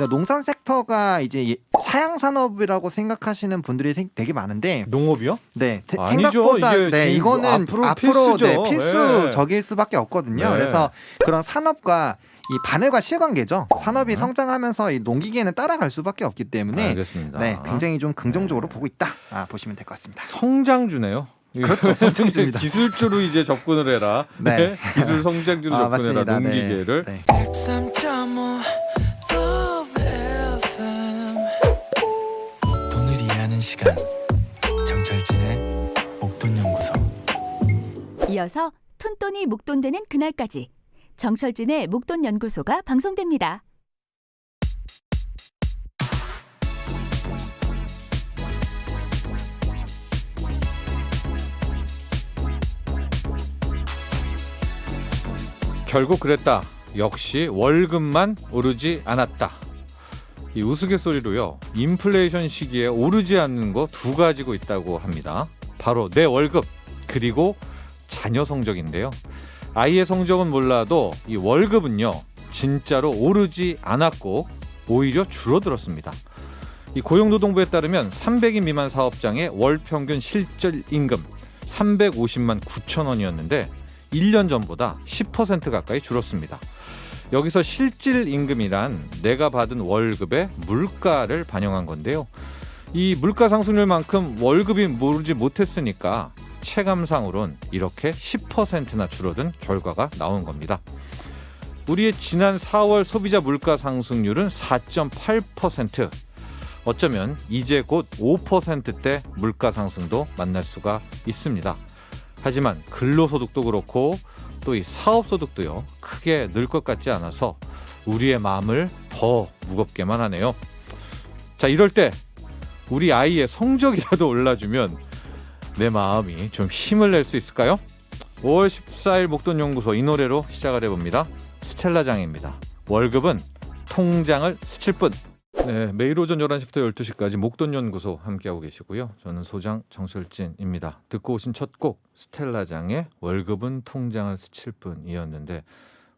농산 섹터가 이제 사양 산업이라고 생각하시는 분들이 되게 많은데 농업이요? 네, 아니죠. 생각보다 이게 네, 지금 이거는 앞으로 앞으로 필수죠. 네, 필수 네. 적일 수밖에 없거든요. 네. 그래서 그런 산업과 이 바늘과 실관계죠. 산업이 성장하면서 이 농기계는 따라갈 수밖에 없기 때문에 알겠습니다. 네, 굉장히 좀 긍정적으로 보고 있다. 보시면 될 것 같습니다. 성장주네요. 그렇죠, 성장주입니다. 기술주로 이제 접근을 해라. 네. 기술 성장주로 접근해라. 맞습니다. 농기계를. 네. 103.5 FM 돈을 이해하는 시간 정철진의 목돈연구소. 이어서 푼돈이 목돈되는 그날까지 정철진의 목돈연구소가 방송됩니다. 결국 그랬다. 역시 월급만 오르지 않았다. 이 우스갯소리로요. 인플레이션 시기에 오르지 않는 거 두 가지고 있다고 합니다. 바로 내 월급 그리고 자녀 성적인데요. 아이의 성적은 몰라도 이 월급은요. 진짜로 오르지 않았고 오히려 줄어들었습니다. 이 고용노동부에 따르면 300인 미만 사업장의 월 평균 실질 임금 350만 9천 원이었는데 1년 전보다 10% 가까이 줄었습니다. 여기서 실질 임금이란 내가 받은 월급의 물가를 반영한 건데요. 이 물가 상승률만큼 월급이 오르지 못했으니까 체감상으론 이렇게 10%나 줄어든 결과가 나온 겁니다. 우리의 지난 4월 소비자 물가 상승률은 4.8%. 어쩌면 이제 곧 5%대 물가 상승도 만날 수가 있습니다. 하지만 근로소득도 그렇고 또 이 사업소득도요 크게 늘 것 같지 않아서 우리의 마음을 더 무겁게만 하네요. 자, 이럴 때 우리 아이의 성적이라도 올라주면 내 마음이 좀 힘을 낼 수 있을까요? 5월 14일 목돈연구소 이 노래로 시작을 해봅니다. 스텔라장입니다. 월급은 통장을 스칠 뿐. 네, 매일 오전 11시부터 12시까지 목돈연구소 함께하고 계시고요. 저는 소장 정철진입니다. 듣고 오신 첫 곡 스텔라장의 월급은 통장을 스칠 뿐이었는데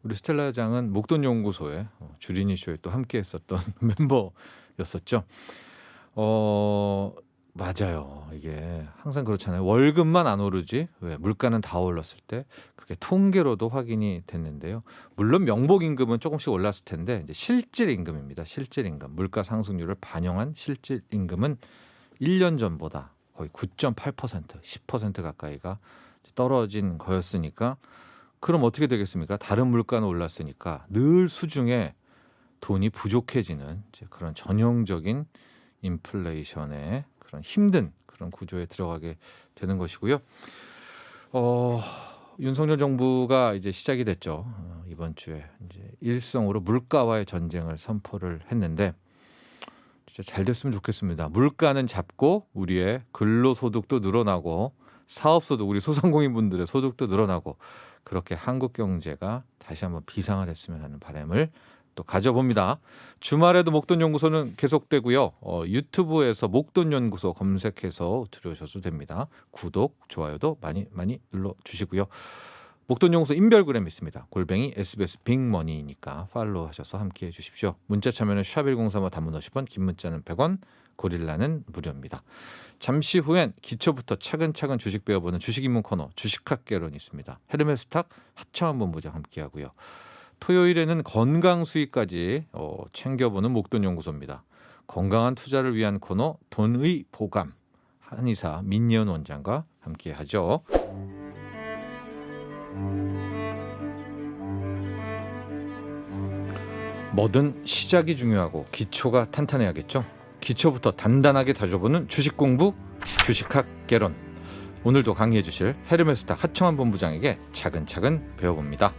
우리 스텔라장은 목돈연구소의 주린이 쇼에 또 함께했었던 멤버였었죠. 맞아요. 이게 항상 그렇잖아요. 월급만 안 오르지 왜 물가는 다 올랐을 때 그게 통계로도 확인이 됐는데요. 물론 명목임금은 조금씩 올랐을 텐데 이제 실질임금입니다. 실질임금. 물가 상승률을 반영한 실질임금은 1년 전보다 거의 9.8%, 10% 가까이가 떨어진 거였으니까 그럼 어떻게 되겠습니까? 다른 물가는 올랐으니까 늘 수중에 돈이 부족해지는 이제 그런 전형적인 인플레이션의 그런 힘든 그런 구조에 들어가게 되는 것이고요. 윤석열 정부가 이제 시작이 됐죠. 이번 주에 이제 일성으로 물가와의 전쟁을 선포를 했는데 진짜 잘 됐으면 좋겠습니다. 물가는 잡고 우리의 근로소득도 늘어나고 사업소득 우리 소상공인분들의 소득도 늘어나고 그렇게 한국 경제가 다시 한번 비상을 했으면 하는 바람을 또 가져봅니다. 주말에도 목돈연구소는 계속되고요. 유튜브에서 목돈연구소 검색해서 들으셔도 됩니다. 구독, 좋아요도 많이 눌러주시고요. 목돈연구소 인별그램 있습니다. @ SBS 빅머니니까 팔로우 하셔서 함께해 주십시오. 문자 참여는 샵1035 단문 50원, 긴 문자는 100원, 고릴라는 무료입니다. 잠시 후엔 기초부터 차근차근 주식 배워보는 주식입문 코너 주식학개론이 있습니다. 헤르메스탁 하창원 본부장 함께하고요. 토요일에는 건강 수익까지 챙겨보는 목돈연구소입니다. 건강한 투자를 위한 코너 돈의 보감 한의사 민예은 원장과 함께하죠. 뭐든 시작이 중요하고 기초가 탄탄해야겠죠. 기초부터 단단하게 다져보는 주식 공부 주식학개론. 오늘도 강의해 주실 헤르메스탁 하청환 본부장에게 차근차근 배워봅니다.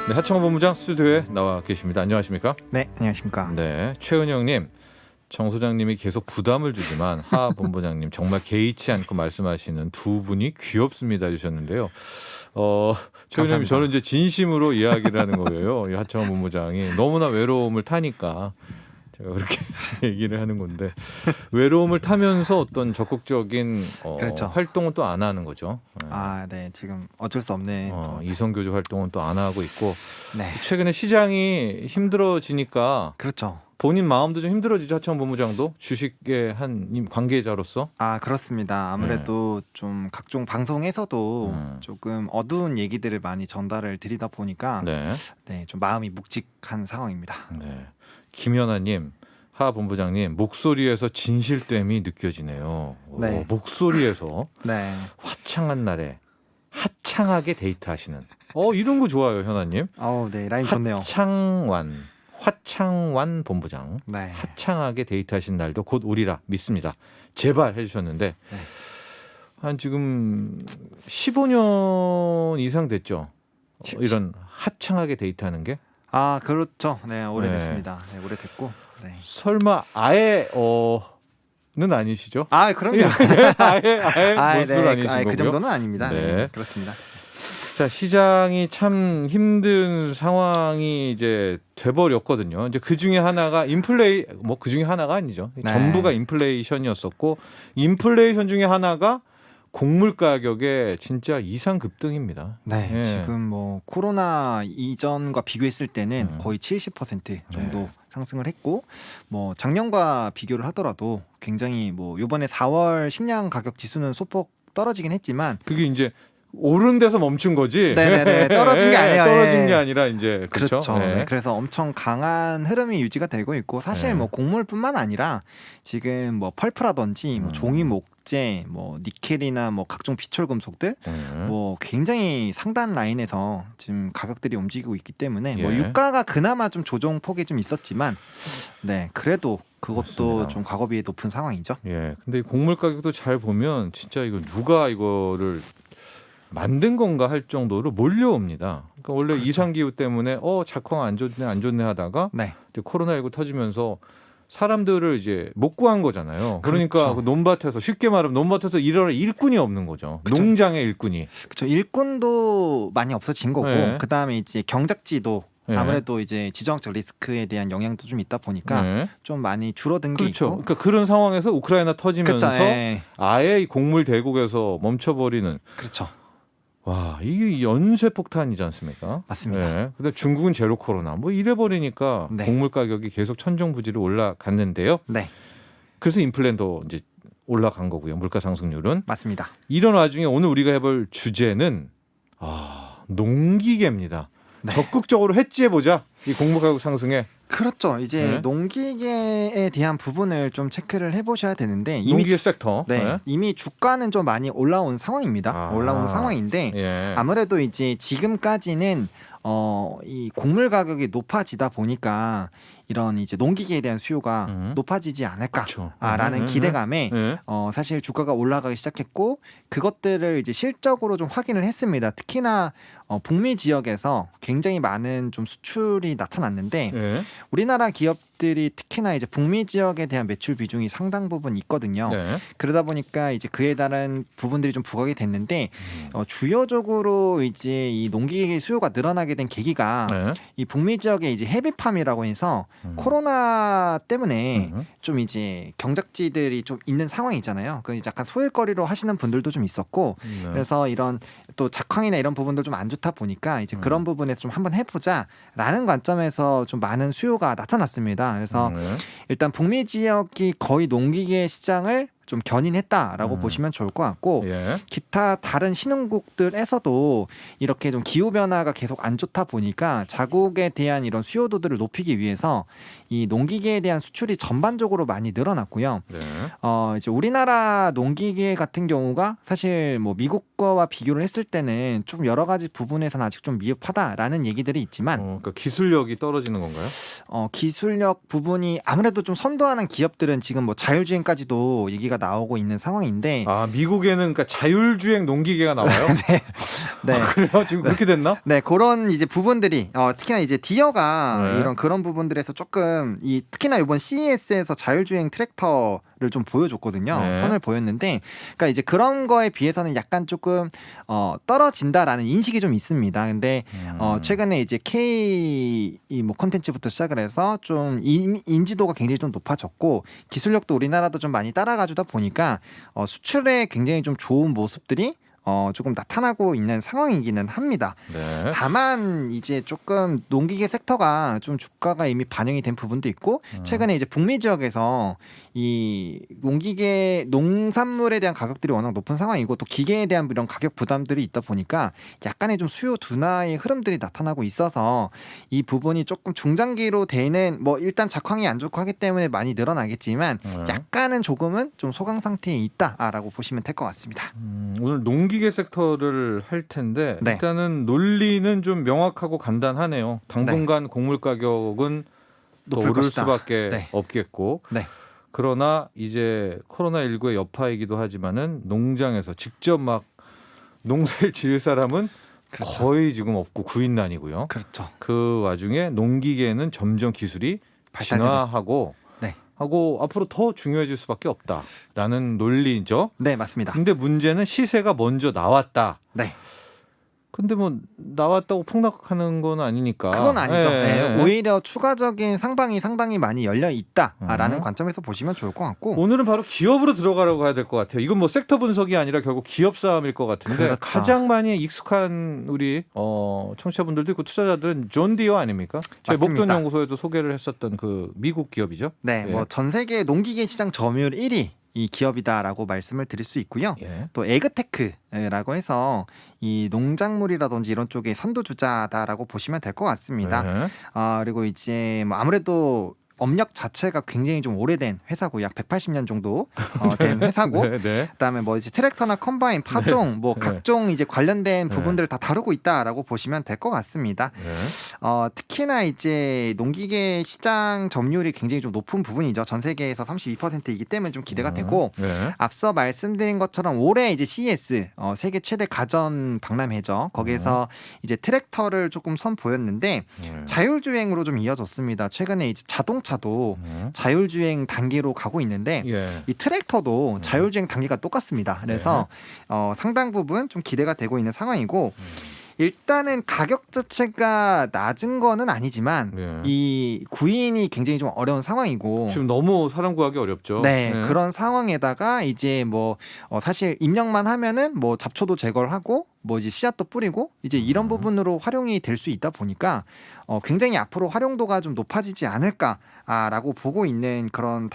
네, 하청환 본부장 스튜디오에 나와 계십니다. 안녕하십니까? 네, 안녕하십니까? 네, 최은영님, 정 소장님이 계속 부담을 주지만 하 본부장님 정말 개의치 않고 말씀하시는 두 분이 귀엽습니다 해주셨는데요. 최은영님, 저는 이제 진심으로 이야기를 하는 거예요. 이 하청환 본부장이 너무나 외로움을 타니까 제가 그렇게 얘기를 하는 건데 외로움을 타면서 어떤 적극적인 그렇죠. 활동은 또 안 하는 거죠. 아, 네. 지금 어쩔 수 없네. 이성교주 활동은 또 안 하고 있고 네. 최근에 시장이 힘들어지니까 그렇죠. 본인 마음도 좀 힘들어지죠. 하청 본부장도 주식의 한 관계자로서. 아, 그렇습니다. 아무래도 좀 각종 방송에서도 조금 어두운 얘기들을 많이 전달을 드리다 보니까 네. 네, 좀 마음이 묵직한 상황입니다. 네. 김연아님, 하 본부장님 목소리에서 진실됨이 느껴지네요. 네. 목소리에서 네. 화창한 날에 하창하게 데이트하시는. 이런 거 좋아요, 현아님. 네, 라임 좋네요. 화창완 본부장. 네. 하창하게 데이트하신 날도 곧 오리라 믿습니다. 제발 해주셨는데 네. 한 지금 15년 이상 됐죠. 이런 하창하게 데이트하는 게. 아, 그렇죠. 네, 네. 오래됐습니다. 네, 오래됐고. 네. 설마 아예 는 아니시죠? 아, 그럼요. 아예 몰수는 아니신 거고요. 그 정도는 아닙니다. 네. 네, 그렇습니다. 자, 시장이 참 힘든 상황이 이제 돼버렸거든요. 이제 그 중에 하나가 그 중에 하나가 아니죠. 네. 전부가 인플레이션이었었고, 인플레이션 중에 하나가 곡물 가격의 진짜 이상 급등입니다. 네, 예. 지금 뭐 코로나 이전과 비교했을 때는 거의 70% 정도 네. 상승을 했고, 뭐 작년과 비교를 하더라도 굉장히 뭐 이번에 4월 식량 가격 지수는 소폭 떨어지긴 했지만, 그게 이제 오른 데서 멈춘 거지. 네네네, 떨어진 게 아니에요. 떨어진 예. 게 아니라 이제 그렇죠. 네. 네, 그래서 엄청 강한 흐름이 유지가 되고 있고, 사실 네. 뭐 곡물뿐만 아니라 지금 뭐 펄프라든지 뭐 종이 목재, 뭐 니켈이나 뭐 각종 비철 금속들 뭐 굉장히 상단 라인에서 지금 가격들이 움직이고 있기 때문에 뭐 예. 유가가 그나마 좀 조정폭이 좀 있었지만, 네, 그래도 그것도 맞습니다. 좀 과거 비해 높은 상황이죠. 예. 근데 곡물 가격도 잘 보면 진짜 이거 누가 이거를 만든 건가 할 정도로 몰려옵니다. 그러니까 원래 그렇죠. 이상 기후 때문에 작황 안 좋네 하다가 네, 이제 코로나19 터지면서 사람들을 이제 못 구한 거잖아요. 그러니까 그렇죠. 그 논밭에서 쉽게 말하면 논밭에서 일할 일꾼이 없는 거죠. 그쵸. 농장의 일꾼이. 그렇죠. 일꾼도 많이 없어진 거고, 네. 그 다음에 이제 경작지도 네. 아무래도 이제 지정학적 리스크에 대한 영향도 좀 있다 보니까 네. 좀 많이 줄어든 게 그렇죠. 있고. 그러니까 그런 상황에서 우크라이나 터지면서 그렇죠. 예. 아예 이 곡물 대국에서 멈춰버리는. 그렇죠. 와, 이게 연쇄 폭탄이지 않습니까? 맞습니다. 네. 근데 중국은 제로 코로나 뭐 이래 버리니까 네. 곡물 가격이 계속 천정부지로 올라갔는데요. 네, 그래서 인플레도 이제 올라간 거고요. 물가 상승률은. 맞습니다. 이런 와중에 오늘 우리가 해볼 주제는 농기계입니다. 네. 적극적으로 해지해 보자. 이 곡물 가격 상승에. 그렇죠. 이제 네. 농기계에 대한 부분을 좀 체크를 해보셔야 되는데, 이미 농기계 섹터. 네, 이미 주가는 좀 많이 올라온 상황입니다. 아. 올라온 상황인데 예. 아무래도 이제 지금까지는 이 곡물 가격이 높아지다 보니까 이런 이제 농기계에 대한 수요가 높아지지 않을까 그렇죠. 라는 기대감에 예. 사실 주가가 올라가기 시작했고, 그것들을 이제 실적으로 좀 확인을 했습니다. 특히나 북미 지역에서 굉장히 많은 좀 수출이 나타났는데, 예. 우리나라 기업들이 특히나 이제 북미 지역에 대한 매출 비중이 상당 부분 있거든요. 네. 그러다 보니까 이제 그에 따른 부분들이 좀 부각이 됐는데, 주요적으로 이제 이 농기계 수요가 늘어나게 된 계기가 네. 이 북미 지역의 이제 헤비팜이라고 해서 코로나 때문에 음. 좀 이제 경작지들이 좀 있는 상황이잖아요. 그 약간 소일거리로 하시는 분들도 좀 있었고, 네. 그래서 이런 또 작황이나 이런 부분도 좀 안 좋다 보니까 이제 그런 부분에서 좀 한번 해보자라는 관점에서 좀 많은 수요가 나타났습니다. 그래서 네. 일단 북미 지역이 거의 농기계 시장을 좀 견인했다라고 보시면 좋을 것 같고, 예. 기타 다른 신흥국들에서도 이렇게 좀 기후 변화가 계속 안 좋다 보니까 자국에 대한 이런 수요도들을 높이기 위해서 이 농기계에 대한 수출이 전반적으로 많이 늘어났고요. 네. 이제 우리나라 농기계 같은 경우가 사실 뭐 미국 거와 비교를 했을 때는 좀 여러 가지 부분에서는 아직 좀 미흡하다라는 얘기들이 있지만, 그러니까 기술력이 떨어지는 건가요? 기술력 부분이 아무래도 좀 선도하는 기업들은 지금 뭐 자율주행까지도 얘기가 나오고 있는 상황인데, 미국에는 그러니까 자율주행 농기계가 나와요? 네. 그래요? 지금 그렇게 됐나? 네, 그런 이제 부분들이 특히나 이제 디어가 네. 이런 그런 부분들에서 조금 특히나 이번 CES에서 자율주행 트랙터 좀 보여줬거든요. 네. 선을 보였는데, 그러니까 이제 그런 거에 비해서는 약간 조금 떨어진다라는 인식이 좀 있습니다. 근데 최근에 이제 K 뭐 콘텐츠부터 시작을 해서 좀 인지도가 굉장히 좀 높아졌고 기술력도 우리나라도 좀 많이 따라가주다 보니까 수출에 굉장히 좀 좋은 모습들이 조금 나타나고 있는 상황이기는 합니다. 네. 다만 이제 조금 농기계 섹터가 좀 주가가 이미 반영이 된 부분도 있고 최근에 이제 북미 지역에서 이 농기계 농산물에 대한 가격들이 워낙 높은 상황이고 또 기계에 대한 이런 가격 부담들이 있다 보니까 약간의 좀 수요 둔화의 흐름들이 나타나고 있어서 이 부분이 조금 중장기로 되는 뭐 일단 작황이 안 좋고 하기 때문에 많이 늘어나겠지만 약간은 조금은 좀 소강 상태에 있다라고 보시면 될 것 같습니다. 오늘 농기계 섹터를 할 텐데 네. 일단은 논리는 좀 명확하고 간단하네요. 당분간 곡물 가격은 더 높을 오를 것이다. 수밖에 네. 없겠고 네. 그러나 이제 코로나19의 여파이기도 하지만은 농장에서 직접 막 농사를 지을 사람은 그렇죠. 거의 지금 없고 구인난이고요. 그렇죠. 그 와중에 농기계는 점점 기술이 발달되고. 진화하고 네. 하고 앞으로 더 중요해질 수밖에 없다라는 논리죠. 네, 맞습니다. 근데 문제는 시세가 먼저 나왔다. 네. 근데 뭐 나왔다고 폭락하는 건 아니니까. 그건 아니죠. 예, 예. 네, 오히려 추가적인 상방이 상당히 많이 열려 있다라는 음. 관점에서 보시면 좋을 것 같고. 오늘은 바로 기업으로 들어가려고 해야 될 것 같아요. 이건 뭐 섹터 분석이 아니라 결국 기업 싸움일 것 같은데 그렇죠. 가장 많이 익숙한 우리 청취자분들도 있고 투자자들은 존 디어 아닙니까? 저희 맞습니다. 목돈 연구소에도 소개를 했었던 그 미국 기업이죠. 네, 예. 뭐 전 세계 농기계 시장 점유율 1위 이 기업이다라고 말씀을 드릴 수 있고요. 예. 또 에그테크라고 해서 이 농작물이라든지 이런 쪽에 선두주자다라고 보시면 될 것 같습니다. 네. 그리고 이제 뭐 아무래도 업력 자체가 굉장히 좀 오래된 회사고 약 180년 정도 된 회사고 네, 네. 그다음에 뭐 이제 트랙터나 컴바인, 파종 뭐 네. 각종 이제 관련된 네. 부분들을 다 다루고 있다라고 보시면 될 것 같습니다. 네. 특히나 이제 농기계 시장 점유율이 굉장히 좀 높은 부분이죠. 전 세계에서 32%이기 때문에 좀 기대가 되고 네. 앞서 말씀드린 것처럼 올해 이제 CES 세계 최대 가전 박람회죠. 거기에서 이제 트랙터를 조금 선보였는데 네. 자율주행으로 좀 이어졌습니다. 최근에 이제 자동차도 자율주행 단계로 가고 있는데 예. 이 트랙터도 자율주행 단계가 똑같습니다. 그래서 상당 부분 좀 기대가 되고 있는 상황이고 일단은 가격 자체가 낮은 거는 아니지만 네. 이 구인이 굉장히 좀 어려운 상황이고 지금 너무 사람 구하기 어렵죠. 네, 그런 상황에다가 이제 뭐 사실 입력만 하면은 뭐 잡초도 제거를 하고 뭐 이제 씨앗도 뿌리고 이제 이런 부분으로 활용이 될 수 있다 보니까 굉장히 앞으로 활용도가 좀 높아지지 않을까라고 보고 있는 그런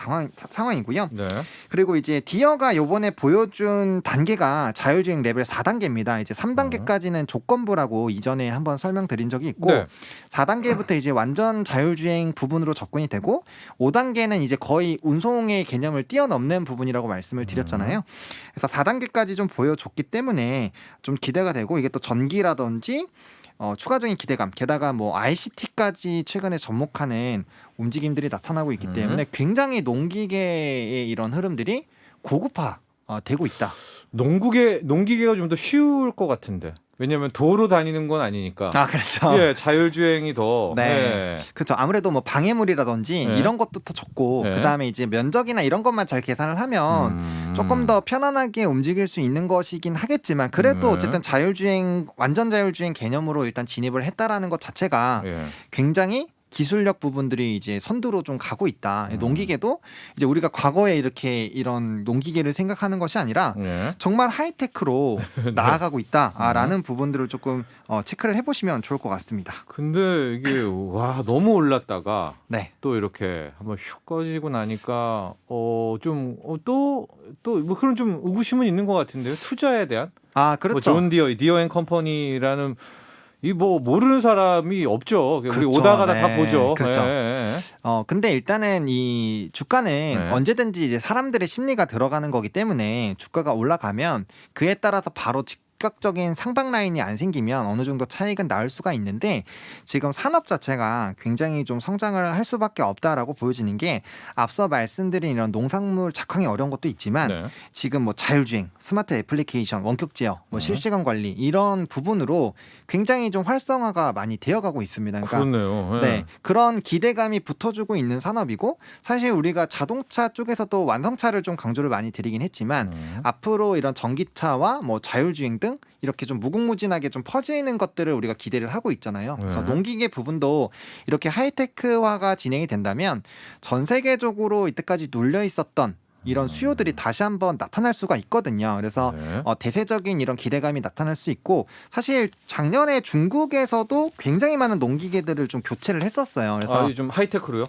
상황이고요. 네. 그리고 이제 디어가 요번에 보여준 단계가 자율주행 레벨 4단계입니다. 이제 3단계까지는 조건부라고 이전에 한번 설명드린 적이 있고 네. 4단계부터 이제 완전 자율주행 부분으로 접근이 되고 5단계는 이제 거의 운송의 개념을 뛰어넘는 부분이라고 말씀을 드렸잖아요. 그래서 4단계까지 좀 보여줬기 때문에 좀 기대가 되고 이게 또 전기라든지 추가적인 기대감 게다가 뭐 ICT까지 최근에 접목하는 움직임들이 나타나고 있기 때문에 굉장히 농기계의 이런 흐름들이 고급화 되고 있다. 농기계가 좀 더 쉬울 것 같은데. 왜냐하면 도로 다니는 건 아니니까. 그렇죠. 예, 자율주행이 더. 네. 그렇죠. 아무래도 뭐 방해물이라든지 네. 이런 것도 더 적고 네. 그다음에 이제 면적이나 이런 것만 잘 계산을 하면 조금 더 편안하게 움직일 수 있는 것이긴 하겠지만 그래도 네. 어쨌든 완전 자율주행 개념으로 일단 진입을 했다라는 것 자체가 예. 굉장히 기술력 부분들이 이제 선두로 좀 가고 있다. 농기계도 이제 우리가 과거에 이렇게 이런 농기계를 생각하는 것이 아니라 예. 정말 하이테크로 나아가고 있다라는 부분들을 조금 체크를 해보시면 좋을 것 같습니다. 근데 이게 와 너무 올랐다가 네. 또 이렇게 한번 슉 꺼지고 나니까 또 뭐 그런 좀 의구심은 있는 것 같은데요. 투자에 대한 그렇죠. 뭐 존 디어 앤 컴퍼니라는 이 뭐 모르는 사람이 없죠. 우리 그렇죠. 오다가다 다 네. 보죠. 그렇죠. 예. 근데 일단은 이 주가는 네. 언제든지 이제 사람들의 심리가 들어가는 거기 때문에 주가가 올라가면 그에 따라서 바로 즉각적인 상방 라인이 안 생기면 어느 정도 차익은 나올 수가 있는데 지금 산업 자체가 굉장히 좀 성장을 할 수밖에 없다라고 보여지는 게 앞서 말씀드린 이런 농산물 작황이 어려운 것도 있지만 네. 지금 뭐 자율주행, 스마트 애플리케이션, 원격 제어, 뭐 실시간 관리 이런 부분으로 굉장히 좀 활성화가 많이 되어가고 있습니다. 그러니까 그렇네요. 네, 그런 기대감이 붙어주고 있는 산업이고 사실 우리가 자동차 쪽에서도 완성차를 좀 강조를 많이 드리긴 했지만 앞으로 이런 전기차와 뭐 자율주행 등 이렇게 좀 무궁무진하게 좀 퍼지는 것들을 우리가 기대를 하고 있잖아요. 그래서 네. 농기계 부분도 이렇게 하이테크화가 진행이 된다면 전 세계적으로 이때까지 눌려 있었던 이런 수요들이 다시 한번 나타날 수가 있거든요. 그래서 네. 대세적인 이런 기대감이 나타날 수 있고 사실 작년에 중국에서도 굉장히 많은 농기계들을 좀 교체를 했었어요. 그래서 좀 하이테크로요?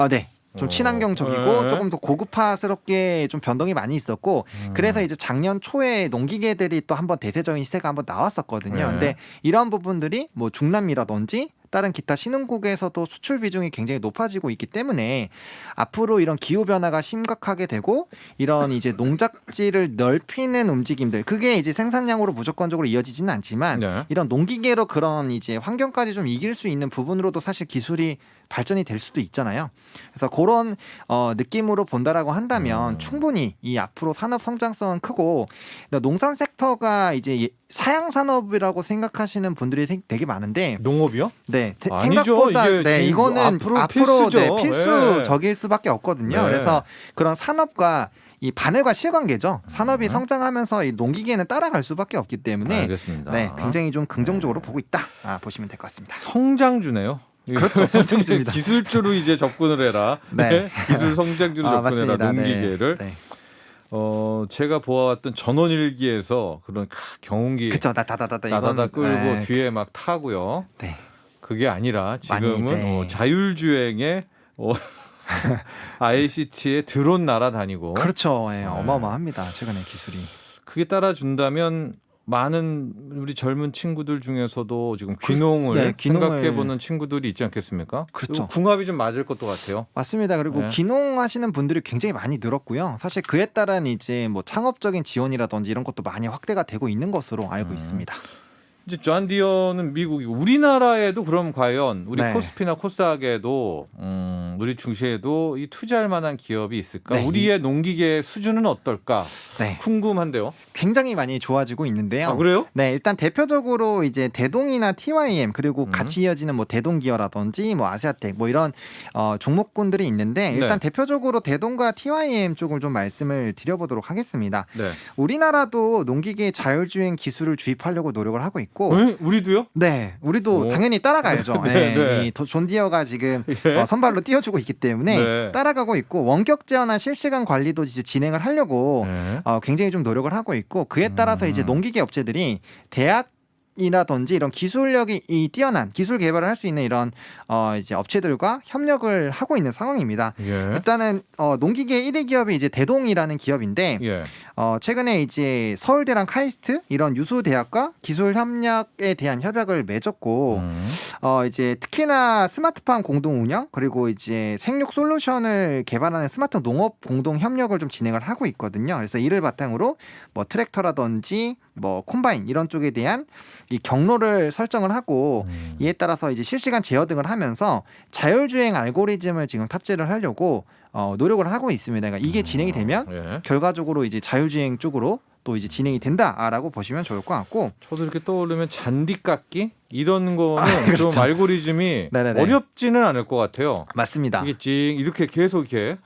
네. 좀 친환경적이고 네. 조금 더 고급화스럽게 좀 변동이 많이 있었고 그래서 이제 작년 초에 농기계들이 또 한번 대세적인 시세가 한번 나왔었거든요. 네. 근데 이런 부분들이 뭐 중남미라든지 다른 기타 신흥국에서도 수출 비중이 굉장히 높아지고 있기 때문에 앞으로 이런 기후 변화가 심각하게 되고 이런 이제 농작지를 넓히는 움직임들 그게 이제 생산량으로 무조건적으로 이어지지는 않지만 네. 이런 농기계로 그런 이제 환경까지 좀 이길 수 있는 부분으로도 사실 기술이 발전이 될 수도 있잖아요. 그래서 그런 느낌으로 본다라고 한다면 충분히 이 앞으로 산업 성장성은 크고 농산 섹터가 이제 사양 산업이라고 생각하시는 분들이 되게 많은데 농업이요? 네 아니죠. 생각보다 이게 네 지금 이거는 앞으로 앞으로 필수죠. 네, 필수적일 네. 수밖에 없거든요. 네. 그래서 그런 산업과 이 바늘과 실관계죠. 산업이 성장하면서 이 농기계는 따라갈 수밖에 없기 때문에 알겠습니다. 네, 굉장히 좀 긍정적으로 보고 있다. 보시면 될 것 같습니다. 성장주네요. 그렇죠, 성장주입니다. 기술주로 이제 접근을 해라. 네. 기술 성장주로 접근해라. 맞습니다. 농기계를. 네. 제가 보아왔던 전원일기에서 그런 경운기 그쵸, 나다다다다 나다다 끌고 네. 뒤에 막 타고요. 네. 그게 아니라 지금은 많이, 네. 자율주행에 ICT에 드론 날아다니고 그렇죠. 예, 어마어마합니다. 최근에 기술이. 그게 따라준다면 많은 우리 젊은 친구들 중에서도 지금 귀농을 네, 귀농을- 생각해보는 친구들이 있지 않겠습니까? 그렇죠. 궁합이 좀 맞을 것도 같아요. 맞습니다. 그리고 네. 귀농하시는 분들이 굉장히 많이 늘었고요. 사실 그에 따른 이제 뭐 창업적인 지원이라든지 이런 것도 많이 확대가 되고 있는 것으로 알고 있습니다. 이제 존디어는 미국이고 우리나라에도 그럼 과연 우리 네. 코스피나 코스닥에도 우리 주시에도 이 투자할 만한 기업이 있을까? 네. 우리의 농기계 수준은 어떨까? 네. 궁금한데요. 굉장히 많이 좋아지고 있는데요. 아, 그래요? 네, 일단 대표적으로 이제 대동이나 TYM 그리고 같이 이어지는 뭐 대동기어라든지 뭐 아시아텍 뭐 이런 종목군들이 있는데 일단 네. 대표적으로 대동과 TYM 쪽을 좀 말씀을 드려보도록 하겠습니다. 네. 우리나라도 농기계 자율주행 기술을 주입하려고 노력을 하고 있고 우리도요? 네, 우리도 오. 당연히 따라가야죠. 네, 네. 이 존디어가 지금 예. 선발로 띄워주고 있기 때문에 네. 따라가고 있고 원격 제어나 실시간 관리도 이제 진행을 하려고 네. 굉장히 좀 노력을 하고 있고 그에 따라서 이제 농기계 업체들이 대학이라든지 이런 기술력이 뛰어난 기술 개발을 할 수 있는 이런 이제 업체들과 협력을 하고 있는 상황입니다. 예. 일단은 농기계 1위 기업이 이제 대동이라는 기업인데 예. 최근에 이제 서울대랑 카이스트 이런 유수 대학과 기술 협력에 대한 협약을 맺었고 이제 특히나 스마트팜 공동 운영 그리고 이제 생육 솔루션을 개발하는 스마트 농업 공동 협력을 좀 진행을 하고 있거든요. 그래서 이를 바탕으로 뭐 트랙터라든지 뭐 콤바인 이런 쪽에 대한 이 경로를 설정을 하고 이에 따라서 이제 실시간 제어 등을 하면서 자율주행 알고리즘을 지금 탑재를 하려고 노력을 하고 있습니다. 그러니까 이게 진행이 되면 예. 결과적으로 이제 자율주행 쪽으로 또 이제 진행이 된다라고 보시면 좋을 것 같고 저도 이렇게 떠오르면 잔디깎기 이런 거는 그렇죠. 좀 알고리즘이 네네네. 어렵지는 않을 것 같아요. 맞습니다. 이게 이렇게 계속 이렇게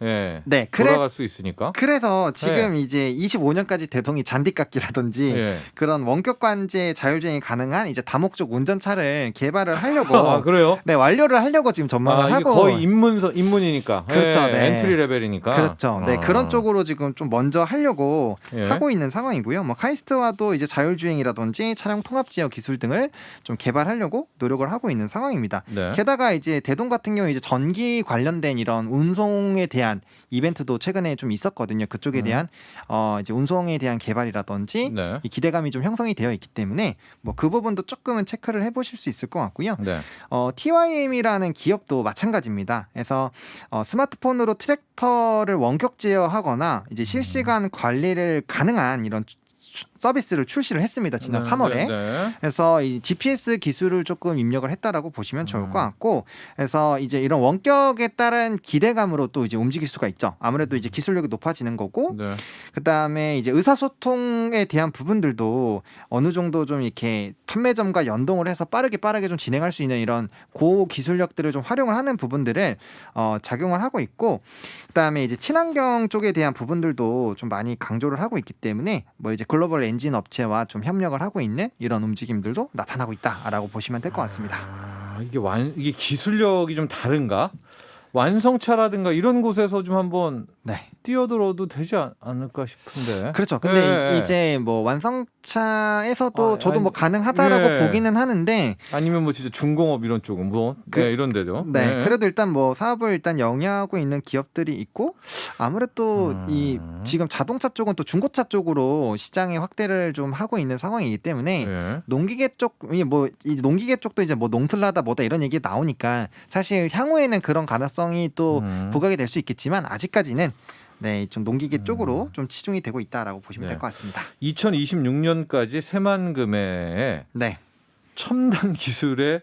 네, 돌아갈 수 있으니까. 그래서 지금 이제 25년까지 대동이 잔디깎기라든지 예. 그런 원격 관제 자율주행이 가능한 이제 다목적 운전차를 개발을 하려고 아, 그래요? 네, 완료를 하려고 지금 전망을 이게 하고 거의 입문이니까. 그렇죠, 예, 네. 엔트리 레벨이니까. 그렇죠. 네, 아. 그런 쪽으로 지금 좀 먼저 하려고 예. 하고 있는 상황이고요. 뭐 카이스트와도 이제 자율주행이라든지 차량 통합 제어 기술 등을 좀 개발하려고 노력을 하고 있는 상황입니다. 네. 게다가 이제 대동 같은 경우 이제 전기 관련된 이런 운송에 대한 이벤트도 최근에 좀 있었거든요. 그쪽에 대한 이제 운송에 대한 개발이라든지 네. 이 기대감이 좀 형성이 되어 있기 때문에 뭐 그 부분도 조금은 체크를 해보실 수 있을 것 같고요. 네. TYM이라는 기업도 마찬가지입니다. 그래서 스마트폰으로 트랙터를 원격 제어하거나 이제 실시간 관리를 가능한 이런 서비스를 출시를 했습니다. 지난 3월에. 네. 그래서 이 GPS 기술을 조금 입력을 했다라고 보시면 좋을 것 같고, 그래서 이제 이런 원격에 따른 기대감으로 또 이제 움직일 수가 있죠. 아무래도 이제 기술력이 높아지는 거고, 네. 그다음에 이제 의사소통에 대한 부분들도 어느 정도 좀 이렇게 판매점과 연동을 해서 빠르게 좀 진행할 수 있는 이런 고기술력들을 좀 활용을 하는 부분들을 작용을 하고 있고, 그다음에 이제 친환경 쪽에 대한 부분들도 좀 많이 강조를 하고 있기 때문에 뭐 이제 글로벌 엔진 업체와 좀 협력을 하고 있는 이런 움직임들도 나타나고 있다라고 보시면 될 것 같습니다. 이게 기술력이 좀 다른가? 완성차라든가 이런 곳에서 좀 한번 네. 뛰어들어도 되지 않을까 싶은데. 그렇죠. 근데 네. 이제 뭐 완성차에서도 저도 아니, 뭐 가능하다라고 네. 보기는 하는데, 아니면 뭐 진짜 중공업 이런 쪽은 뭐 네, 이런 데죠. 네. 그래도 일단 뭐 사업을 일단 영위하고 있는 기업들이 있고, 아무래도 이 지금 자동차 쪽은 또 중고차 쪽으로 시장의 확대를 좀 하고 있는 상황이기 때문에 네. 농기계 쪽이 뭐 이 농기계 쪽도 이제 뭐 농틀라다 뭐다 이런 얘기 나오니까 사실 향후에는 그런 가능성이 또 부각이 될 수 있겠지만, 아직까지는 네, 좀 농기계 쪽으로 좀 치중이 되고 있다라고 보시면 네. 될 것 같습니다. 2026년까지 새만금에 네. 첨단 기술의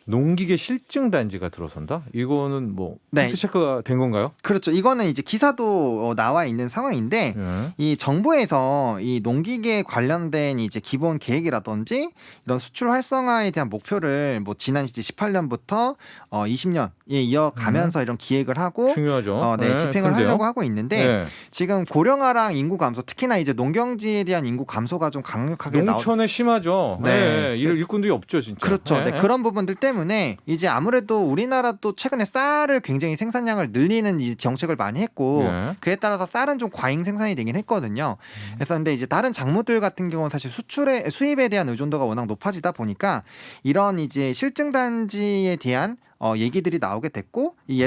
농기계 실증 단지가 들어선다? 이거는 뭐 네. 팩트 체크가 된 건가요? 그렇죠. 이거는 이제 기사도 나와 있는 상황인데, 예. 이 정부에서 이 농기계 관련된 이제 기본 계획이라든지 이런 수출 활성화에 대한 목표를 뭐 지난 이제 18년부터 20년에 이어가면서 이런 기획을 하고 중요하죠. 네, 예, 집행을 근데요? 하려고 하고 있는데, 예. 지금 고령화랑 인구 감소, 특히나 이제 농경지에 대한 인구 감소가 좀 강력하게 농촌에 심하죠. 네. 네. 일꾼들이 없죠, 진짜. 그렇죠. 예. 네, 그런 부분들 때문에 이제 아무래도 우리나라도 최근에 쌀을 굉장히 생산량을 늘리는 이 정책을 많이 했고, 예. 그에 따라서 쌀은 좀 과잉 생산이 되긴 했거든요. 그래서 근데 이제 다른 작물들 같은 경우는 사실 수입에 대한 의존도가 워낙 높아지다 보니까 이런 이제 실증 단지에 대한 얘기들이 나오게 됐고, 이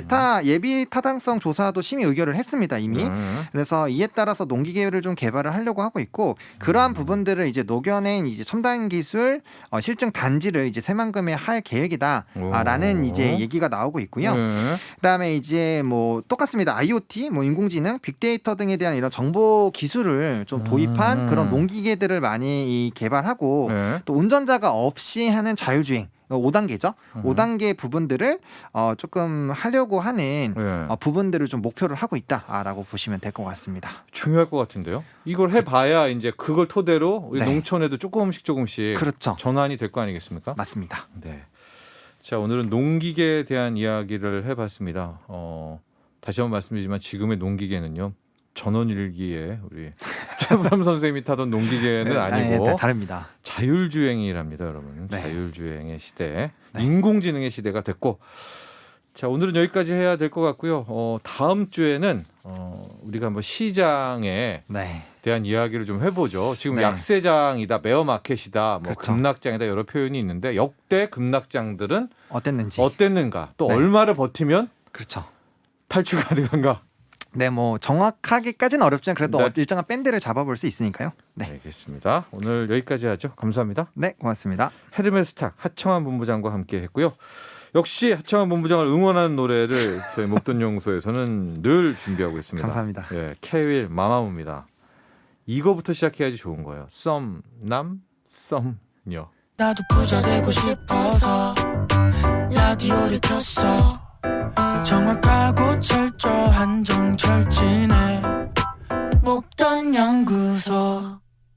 예비 타당성 조사도 심의 의결을 했습니다, 이미. 그래서 이에 따라서 농기계를 좀 개발을 하려고 하고 있고, 그러한 부분들을 이제 녹여낸 이제 첨단 기술 실증 단지를 이제 새만금에 할 계획이다라는 이제 얘기가 나오고 있고요. 그다음에 이제 뭐 똑같습니다. IoT, 뭐 인공지능, 빅데이터 등에 대한 이런 정보 기술을 좀 도입한 그런 농기계들을 많이 개발하고, 네. 또 운전자가 없이 하는 자율주행 5단계죠. 5단계 부분들을 조금 하려고 하는 네. 부분들을 좀 목표를 하고 있다라고 보시면 될 것 같습니다. 중요할 것 같은데요. 이걸 해봐야 이제 그걸 토대로 우리 네. 농촌에도 조금씩 그렇죠. 전환이 될 거 아니겠습니까? 맞습니다. 네. 자, 오늘은 농기계에 대한 이야기를 해봤습니다. 다시 한번 말씀드리지만 지금의 농기계는요, 전원일기에 우리 최불암 선생님이 타던 농기계는 아니고 네, 다릅니다. 자율주행이랍니다, 여러분. 네. 자율주행의 시대, 네. 인공지능의 시대가 됐고, 자, 오늘은 여기까지 해야 될 것 같고요. 다음 주에는 우리가 한번 시장에 네. 대한 이야기를 좀 해보죠. 지금 네. 약세장이다, 매어마켓이다, 뭐 그렇죠. 급락장이다 여러 표현이 있는데, 역대 급락장들은 어땠는지. 어땠는가, 또 네. 얼마를 버티면 그렇죠. 탈출 가능한가. 네, 뭐 정확하게까지는 어렵지만 그래도 네. 일정한 밴드를 잡아볼 수 있으니까요. 네. 알겠습니다. 오늘 여기까지 하죠. 감사합니다. 네, 고맙습니다. 헤르메스탁 하청환 본부장과 함께했고요. 역시 하청환 본부장을 응원하는 노래를 저희 목돈연구소에서는 늘 준비하고 있습니다. 감사합니다. 예, 케윌 마마무입니다. 이거부터 시작해야지 좋은 거예요. 썸남 썸녀. 나도 부자 되고 싶어서 라디오를 켰어. 정확하고 철저한 정철진의 목돈 연구소.